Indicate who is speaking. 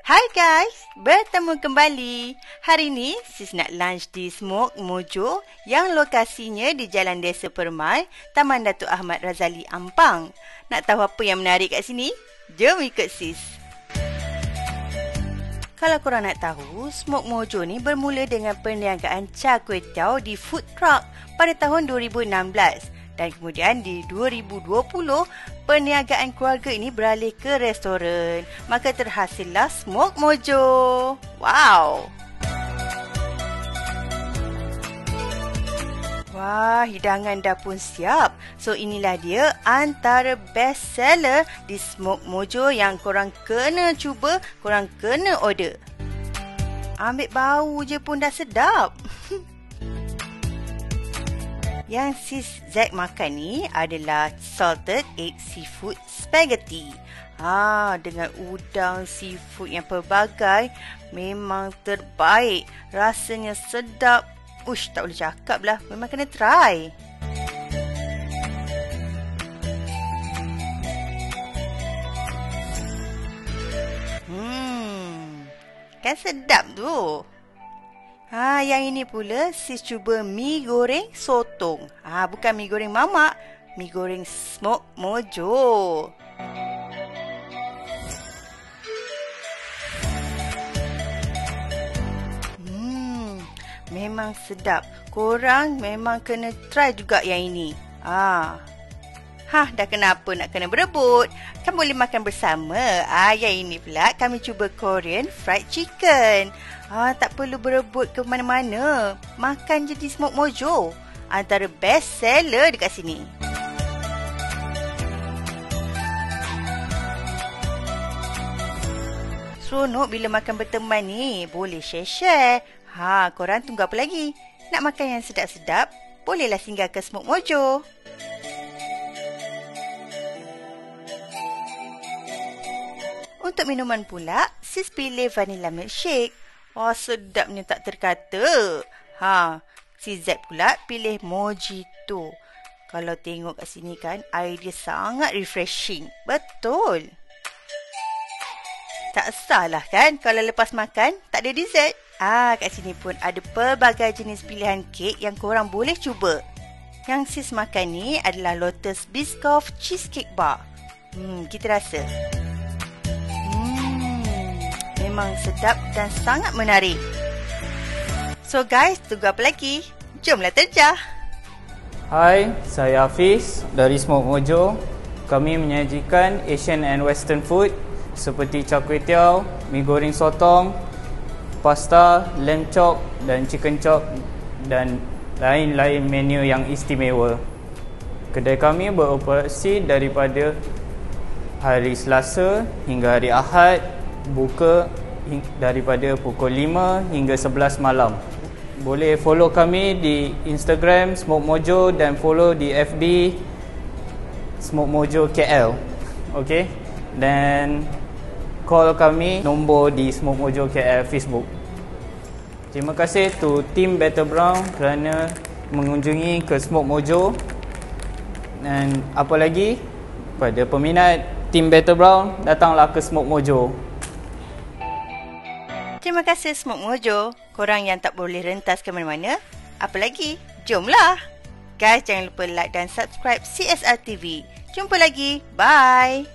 Speaker 1: Hai guys, bertemu kembali. Hari ini sis nak lunch di Smoked Mojo yang lokasinya di Jalan Desa Permai, Taman Datuk Ahmad Razali, Ampang. Nak tahu apa yang menarik kat sini? Jom ikut sis. Kalau korang nak tahu, Smoked Mojo ni bermula dengan perniagaan char kway teow di food truck pada tahun 2016. Dan kemudian di 2020, perniagaan keluarga ini beralih ke restoran. Maka terhasillah Smoked Mojo. Wow! Wah, hidangan dah pun siap. So, inilah dia antara best seller di Smoked Mojo yang korang kena cuba, korang kena order. Ambil bau je pun dah sedap. Yang sis Zack makan ni adalah salted egg seafood spaghetti. Dengan udang seafood yang pelbagai, memang terbaik. Rasanya sedap. Ush, tak boleh cakap lah. Memang kena try. Kan sedap tu. Yang ini pula sis cuba mi goreng sotong. Bukan mi goreng mamak, mi goreng Smoked Mojo. Memang sedap. Korang memang kena try juga yang ini. Dah kenapa nak kena berebut? Kan boleh makan bersama. Yang ini pula kami cuba Korean fried chicken. Tak perlu berebut ke mana-mana. Makan je di Smoked Mojo. Antara best seller dekat sini. Seronok bila makan berteman ni. Boleh share-share. Korang tunggu apa lagi? Nak makan yang sedap-sedap? Bolehlah singgah ke Smoked Mojo. Untuk minuman pula, sis pilih vanilla milkshake. Sedapnya tak terkata. Si Z pula pilih mojito. Kalau tengok kat sini kan, air dia sangat refreshing. Betul. Tak salah kan kalau lepas makan tak ada dessert. Kat sini pun ada pelbagai jenis pilihan kek yang korang boleh cuba. Yang sis makan ni adalah Lotus Biscoff Cheesecake Bar. Kita rasa. Memang sedap dan sangat menarik. So guys, tunggu apa lagi? Jomlah terjah.
Speaker 2: Hai, saya Hafiz dari Smoked Mojo. Kami menyajikan Asian and Western food seperti char kway teow, mi goreng sotong, pasta, lamb chop dan chicken chop dan lain-lain menu yang istimewa. Kedai kami beroperasi daripada hari Selasa hingga hari Ahad, buka daripada pukul 5 hingga 11 malam. Boleh follow kami di Instagram Smoked Mojo dan follow di FB Smoked Mojo KL. Okey. Dan call kami nombor di Smoked Mojo KL Facebook. Terima kasih to Team Better Brown kerana mengunjungi ke Smoked Mojo. Dan apa lagi, pada peminat Team Better Brown, datanglah ke Smoked Mojo.
Speaker 1: Terima kasih Smoked Mojo. Korang yang tak boleh rentas ke mana-mana, apa lagi? Jomlah. Guys, jangan lupa like dan subscribe CSR TV. Jumpa lagi. Bye.